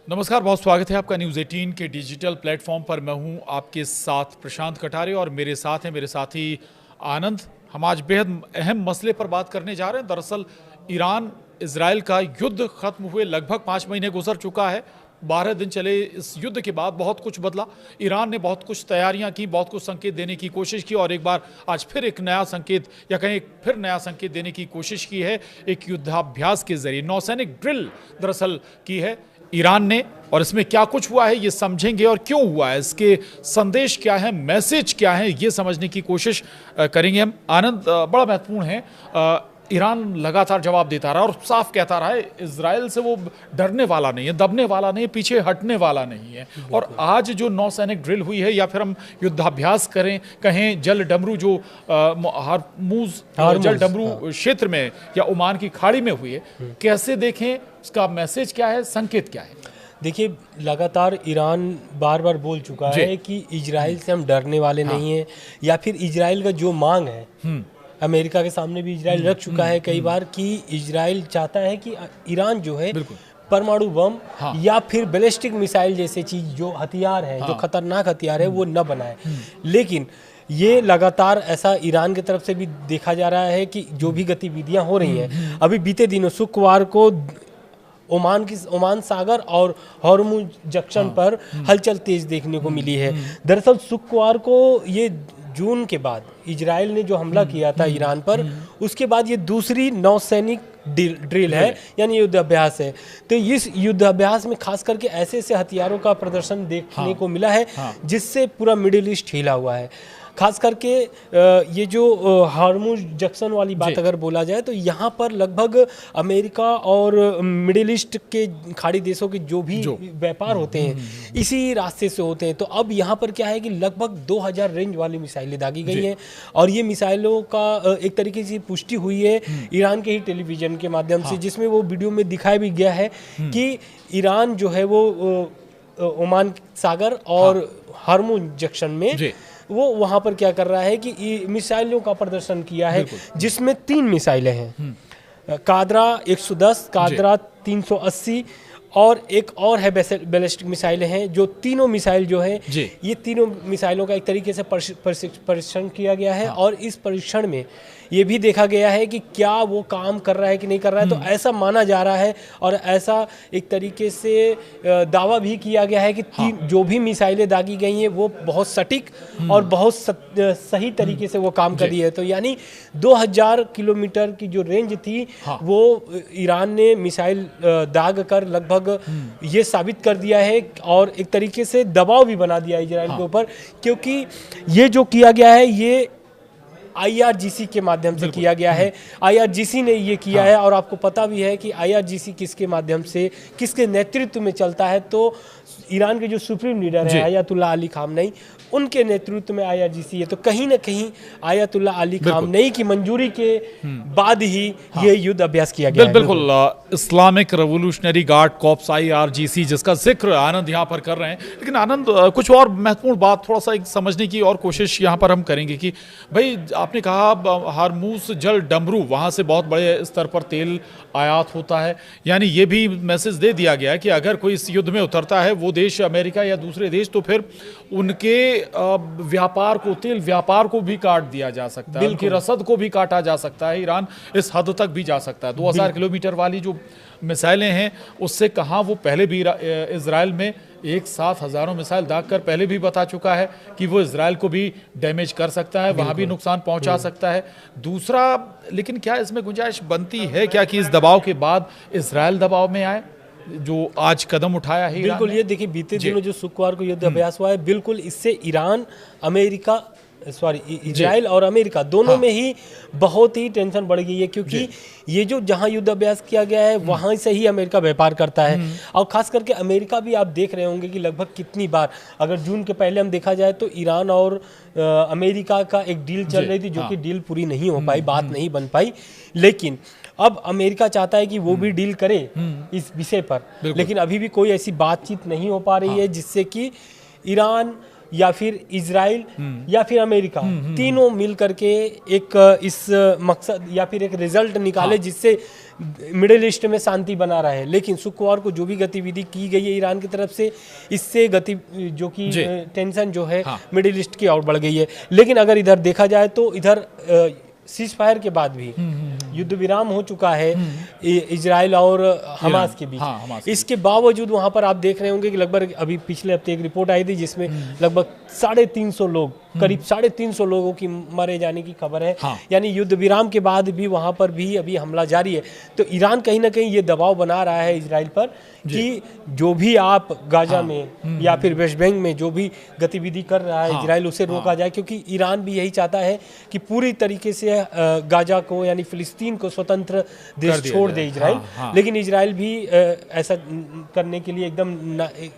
नमस्कार, बहुत स्वागत है आपका न्यूज़ 18 के डिजिटल प्लेटफॉर्म पर। मैं हूं आपके साथ प्रशांत कटारे और मेरे साथ हैं मेरे साथी आनंद। हम आज बेहद अहम मसले पर बात करने जा रहे हैं। दरअसल ईरान इजराइल का युद्ध खत्म हुए लगभग 5 महीने गुजर चुका है। 12 दिन चले इस युद्ध के बाद बहुत कुछ बदला। ईरान ने बहुत कुछ तैयारियां की, बहुत कुछ संकेत देने की कोशिश की और एक बार आज फिर एक नया संकेत या कहीं फिर नया संकेत देने की कोशिश की है। एक युद्धाभ्यास के जरिए नौसैनिक ड्रिल दरअसल की है ईरान ने, और इसमें क्या कुछ हुआ है ये समझेंगे और क्यों हुआ है, इसके संदेश क्या है, मैसेज क्या है, ये समझने की कोशिश करेंगे हम। आनंद, बड़ा महत्वपूर्ण है, ईरान लगातार जवाब देता रहा और साफ कहता रहा है इजराइल से वो डरने वाला नहीं है, दबने वाला नहीं है, पीछे हटने वाला नहीं है। और आज जो नौसैनिक ड्रिल हुई है या फिर हम युद्धाभ्यास कहें जल डमरू जो हरमुज जल डमरू क्षेत्र में या ओमान की खाड़ी में हुई है, कैसे देखें, उसका मैसेज क्या है, संकेत क्या है? देखिए, लगातार ईरान बार बार बोल चुका है कि इजराइल से हम डरने वाले नहीं हैं, या फिर इजराइल का जो मांग है अमेरिका के सामने भी इजराइल रख चुका है कई बार कि इजराइल चाहता है कि ईरान जो है परमाणु बम या फिर बैलिस्टिक मिसाइल जैसे चीज जो हथियार है, जो खतरनाक हथियार है, वो न बनाए। लेकिन ये लगातार ऐसा ईरान की तरफ से भी देखा जा रहा है कि जो भी गतिविधियां हो रही हैं, अभी बीते दिनों शुक्रवार को ओमान सागर और हॉर्मुज जंक्शन पर हलचल तेज देखने को मिली है। दरअसल शुक्रवार को ये जून के बाद इजराइल ने जो हमला किया था ईरान पर, उसके बाद ये दूसरी नौसैनिक ड्रिल है, यानी युद्धाभ्यास है। तो इस युद्धाभ्यास में खास करके ऐसे ऐसे हथियारों का प्रदर्शन देखने को मिला है जिससे पूरा मिडिल ईस्ट हिला हुआ है। खास करके ये जो हॉर्मुज जंक्शन वाली बात अगर बोला जाए तो यहाँ पर लगभग अमेरिका और मिडिल ईस्ट के खाड़ी देशों के जो भी व्यापार होते हैं इसी रास्ते से होते हैं। तो अब यहाँ पर क्या है कि लगभग 2000 रेंज वाली मिसाइलें दागी गई हैं और ये मिसाइलों का एक तरीके से पुष्टि हुई है ईरान के ही टेलीविजन के माध्यम से, जिसमें वो वीडियो में दिखाया भी गया है कि ईरान जो है वो ओमान सागर और हॉर्मुज जंक्शन में वो वहां पर क्या कर रहा है कि मिसाइलों का प्रदर्शन किया है, जिसमें 3 मिसाइलें हैं, कादरा 110, कादरा 380 और एक और है बैलिस्टिक मिसाइलें हैं। जो तीनों मिसाइल जो है ये तीनों मिसाइलों का एक तरीके से परीक्षण किया गया है और इस परीक्षण में ये भी देखा गया है कि क्या वो काम कर रहा है कि नहीं कर रहा है। तो ऐसा माना जा रहा है और ऐसा एक तरीके से दावा भी किया गया है कि जो भी मिसाइलें दागी गई हैं वो बहुत सटीक और बहुत सही तरीके से वो काम कर रही है। तो यानी 2000 किलोमीटर की जो रेंज थी वो ईरान ने मिसाइल दाग कर लगभग ये साबित कर दिया है और एक तरीके से दबाव भी बना दिया इजराइल के ऊपर, क्योंकि ये जो किया गया है ये IRGC के माध्यम से किया गया है। IRGC ने ये किया है और आपको पता भी है कि IRGC किसके माध्यम से, किसके नेतृत्व में चलता है। तो ईरान के जो सुप्रीम लीडर है अयतुल्ला अली खामनेई, उनके नेतृत्व में IRGC है। तो कहीं ना कहीं अयतुल्ला अली खामनेई की मंजूरी के बाद ही ये युद्ध अभ्यास किया गया है। बिल्कुल, Islamic revolutionary guard corps IRGC जिसका जिक्र आनंद यहाँ पर कर रहे हैं। लेकिन आनंद, कुछ और महत्वपूर्ण बात थोड़ा सा समझने की और कोशिश यहाँ पर हम करेंगे कि भाई आपने कहा हरमुज जल डमरू, वहाँ से बहुत बड़े स्तर पर तेल आयात होता है, यानी ये भी मैसेज दे दिया गया कि अगर कोई इस युद्ध में उतरता है वो देश अमेरिका या दूसरे देश, तो फिर उनके व्यापार को, तेल व्यापार को भी काट दिया जा सकता है, उनकी रसद को भी काटा जा सकता है। ईरान इस हद तक भी जा सकता है। 2000 किलोमीटर वाली जो मिसाइलें हैं उससे कहाँ, वो पहले भी इजराइल में एक साथ हजारों मिसाइल दाग कर पहले भी बता चुका है कि वो इजराइल को भी डैमेज कर सकता है, वहाँ भी नुकसान पहुँचा सकता है। दूसरा, लेकिन क्या इसमें गुंजाइश बनती है क्या कि इस दबाव के बाद इजराइल दबाव में आए, जो आज कदम उठाया है? बिल्कुल, ये देखिए बीते दिनों जो शुक्रवार को युद्ध अभ्यास हुआ है, बिल्कुल इससे ईरान, इजराइल और अमेरिका दोनों में ही बहुत ही टेंशन बढ़ गई है, क्योंकि ये जो जहां युद्ध अभ्यास किया गया है वहां से ही अमेरिका व्यापार करता है। और खास करके अमेरिका भी आप देख रहे होंगे कि लगभग कितनी बार, अगर जून के पहले हम देखा जाए तो ईरान और अमेरिका का एक डील चल रही थी, जो कि डील पूरी नहीं हो पाई, बात नहीं बन पाई। लेकिन अब अमेरिका चाहता है कि वो भी डील करे इस विषय पर, लेकिन अभी भी कोई ऐसी बातचीत नहीं हो पा रही है जिससे कि ईरान या फिर इजराइल या फिर अमेरिका, तीनों मिल करके एक इस मकसद या फिर एक रिजल्ट निकाले जिससे मिडिल ईस्ट में शांति बना रहे। लेकिन शुक्रवार को जो भी गतिविधि की गई है ईरान की तरफ से, इससे जो कि टेंशन जो है मिडिल ईस्ट की और बढ़ गई है। लेकिन अगर इधर देखा जाए तो इधर सीज फायर के बाद भी युद्ध विराम हो चुका है इजराइल और हमास के बीच। इसके बावजूद वहां पर आप देख रहे होंगे कि लगभग अभी पिछले हफ्ते एक रिपोर्ट आई थी जिसमें लगभग 350 लोग, करीब 350 लोगों की मारे जाने की खबर है। यानी युद्ध विराम के बाद भी वहां पर भी अभी हमला जारी है। तो ईरान कहीं ना कहीं ये दबाव बना रहा है इजराइल पर कि जो भी आप गाजा में या फिर वेस्ट बैंक में जो भी गतिविधि कर रहा है इजराइल, उसे रोका जाए, क्योंकि ईरान भी यही चाहता है कि पूरी तरीके से गाजा को यानी फिलिस्तीन को स्वतंत्र देश छोड़ दे इजराइल। लेकिन इजराइल भी ऐसा करने के लिए एकदम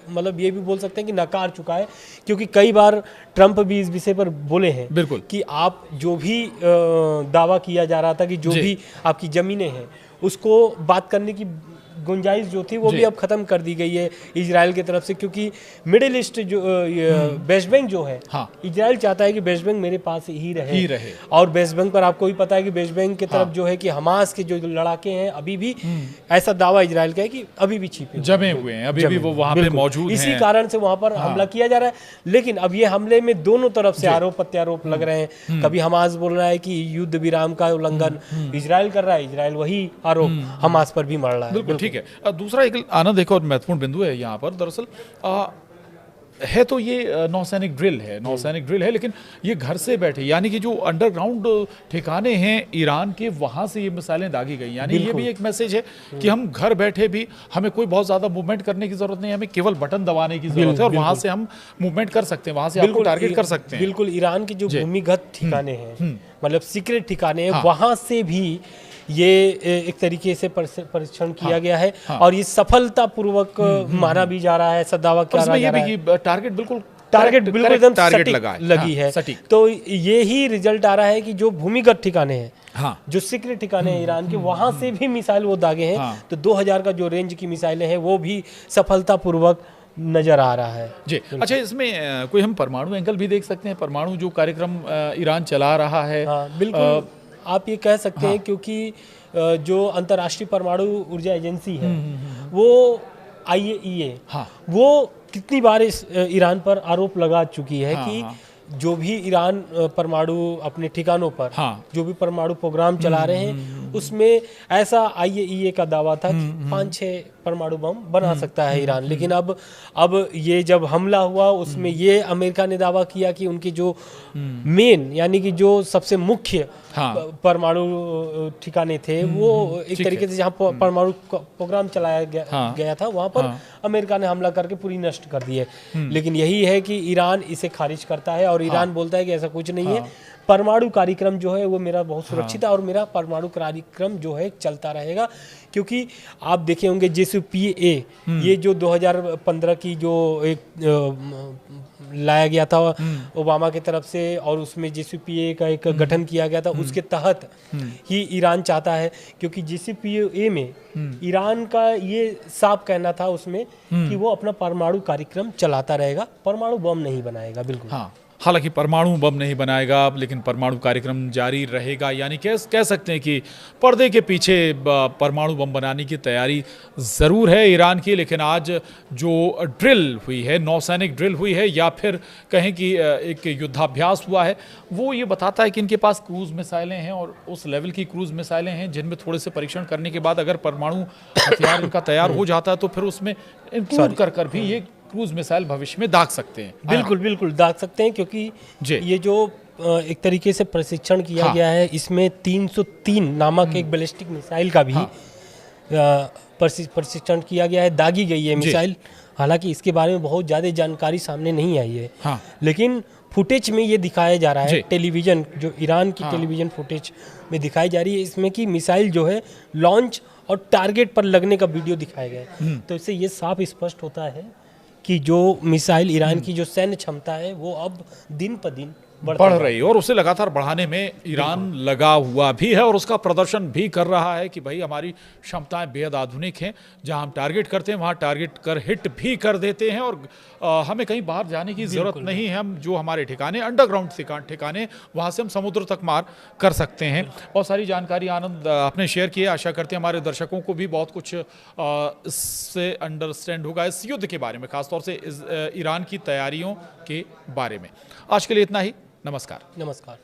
मतलब ये भी बोल सकते हैं कि नकार चुका है, क्योंकि कई बार ट्रंप भी इस विषय पर बोले हैं बिल्कुल कि आप जो भी दावा किया जा रहा था कि जो भी आपकी जमीनें हैं उसको बात करने की गुंजाइश जो थी वो भी अब खत्म कर दी गई है इजराइल की तरफ से, क्योंकि मिडिल ईस्ट जो वेस्ट बैंक जो है, इजराइल चाहता है कि वेस्ट बैंक मेरे पास ही रहे। और वेस्ट बैंक पर आपको भी पता है कि वेस्ट बैंक की तरफ जो है कि हमास के जो लड़ाके हैं अभी भी ऐसा दावा इजराइल का है कि अभी भी छिपे जमे हुए हैं, अभी भी वो वहां पे मौजूद हैं। इसी कारण से वहां पर हमला किया जा रहा है। लेकिन अब ये हमले में दोनों तरफ से आरोप प्रत्यारोप लग रहे हैं। कभी हमास बोल रहा है कि युद्ध विराम का उल्लंघन इजराइल कर रहा है, इजराइल वही आरोप हमास पर भी मर रहा है। ठीक है। दूसरा एक आनंद एक और महत्वपूर्ण बिंदु है यहाँ पर, दरअसल है तो ये नौसैनिक ड्रिल है, लेकिन ये घर से बैठे, यानी कि जो अंडरग्राउंड ठिकाने हैं ईरान के, वहाँ से ये मिसाइलें दागी गई। यानी ये भी एक मैसेज है कि हम घर बैठे भी, हमें कोई बहुत ज़्यादा मूवमेंट करने की ज़रूरत नहीं है, हमें केवल बटन दबाने की ज़रूरत है और वहाँ से हम मूवमेंट कर सकते हैं, वहाँ से आपको टारगेट कर सकते हैं। बिल्कुल, ईरान के जो भूमिगत ठिकाने हैं, मतलब सीक्रेट ठिकाने हैं, वहाँ से भी ये एक तरीके से परीक्षण किया गया है और ये सफलतापूर्वक माना भी जा रहा है, ऐसा दावा किया जा रहा है। टारगेट बिल्कुल एकदम टारगेट लगी है। तो ये ही रिजल्ट आ रहा है कि जो भूमिगत ठिकाने हैं, जो सीक्रेट ठिकाने हैं ईरान के, वहां से भी मिसाइल वो दागे हैं। तो 2000 का जो रेंज की मिसाइलें हैं वो भी सफलतापूर्वक नजर आ रहा है जी। अच्छा, इसमें कोई हम परमाणु एंगल भी देख सकते हैं, परमाणु जो कार्यक्रम ईरान चला रहा है? बिल्कुल, आप ये कह सकते हैं, क्योंकि जो अंतर्राष्ट्रीय परमाणु ऊर्जा एजेंसी है वो IAEA वो कितनी बार इस ईरान पर आरोप लगा चुकी है कि जो भी ईरान परमाणु अपने ठिकानों पर जो भी परमाणु प्रोग्राम चला रहे हैं, उसमें ऐसा IAEA का दावा था कि 5-6 परमाणु बम बना सकता है ईरान। लेकिन अब ये जब हमला हुआ उसमें ये अमेरिका ने दावा किया कि उनके जो मेन यानी कि जो सबसे मुख्य परमाणु ठिकाने थे, वो एक तरीके से जहाँ परमाणु प्रोग्राम चलाया गया था, वहाँ पर अमेरिका ने हमला करके पूरी नष्ट कर दी है। लेकिन यही है कि ईरान इसे खारिज करता है और ईरान बोलता है कि ऐसा कुछ नहीं है, परमाणु कार्यक्रम जो है वो मेरा बहुत सुरक्षित है और मेरा परमाणु कार्यक्रम जो है चलता रहेगा। क्योंकि आप देखे होंगे JCPOA, ये जो 2015 की जो एक लाया गया था ओबामा की तरफ से, और उसमें JCPOA का एक गठन किया गया था, उसके तहत ही ईरान चाहता है, क्योंकि JCPOA में ईरान का ये साफ कहना था उसमें कि वो अपना परमाणु कार्यक्रम चलाता रहेगा, परमाणु बम नहीं बनाएगा। बिल्कुल, हालांकि परमाणु बम नहीं बनाएगा, लेकिन परमाणु कार्यक्रम जारी रहेगा। यानी कह सकते हैं कि पर्दे के पीछे परमाणु बम बनाने की तैयारी ज़रूर है ईरान की। लेकिन आज जो ड्रिल हुई है, नौसैनिक ड्रिल हुई है, या फिर कहें कि एक युद्धाभ्यास हुआ है, वो ये बताता है कि इनके पास क्रूज़ मिसाइलें हैं और उस लेवल की क्रूज़ मिसाइलें हैं जिनमें थोड़े से परीक्षण करने के बाद अगर परमाणु हथियार इनका तैयार हो जाता है तो फिर उसमें इंक्लूड कर भी ये क्रूज मिसाइल भविष्य में दाग सकते हैं। बिल्कुल दाग सकते हैं, क्योंकि ये जो एक तरीके से प्रशिक्षण किया गया है, इसमें 303 नामक एक बैलिस्टिक मिसाइल का भी प्रशिक्षण किया गया है, दागी गई है मिसाइल। हालांकि इसके बारे में बहुत ज़्यादा जानकारी सामने नहीं आई है, लेकिन फुटेज में ये दिखाया जा रहा है, टेलीविज़न जो ईरान की टेलीविज़न फुटेज में दिखाई जा रही है, इसमें कि मिसाइल जो है लॉन्च और टारगेट पर लगने का वीडियो दिखाया गया है। तो इससे ये साफ स्पष्ट होता है कि जो मिसाइल ईरान की जो सैन्य क्षमता है वो अब दिन पर दिन बढ़ रही है और उसे लगातार बढ़ाने में ईरान लगा हुआ भी है और उसका प्रदर्शन भी कर रहा है कि भाई हमारी क्षमताएं बेहद आधुनिक हैं, जहां हम टारगेट करते हैं वहां टारगेट कर हिट भी कर देते हैं और हमें कहीं बाहर जाने की ज़रूरत नहीं है। हम जो हमारे ठिकाने अंडरग्राउंड ठिकाने वहां से हम समुद्र तक मार कर सकते हैं। बहुत सारी जानकारी आनंद आपने शेयर की है, आशा करते हैं हमारे दर्शकों को भी बहुत कुछ इससे अंडरस्टैंड होगा इस युद्ध के बारे में, खासतौर से ईरान की तैयारियों के बारे में। आज के लिए इतना ही। नमस्कार। नमस्कार।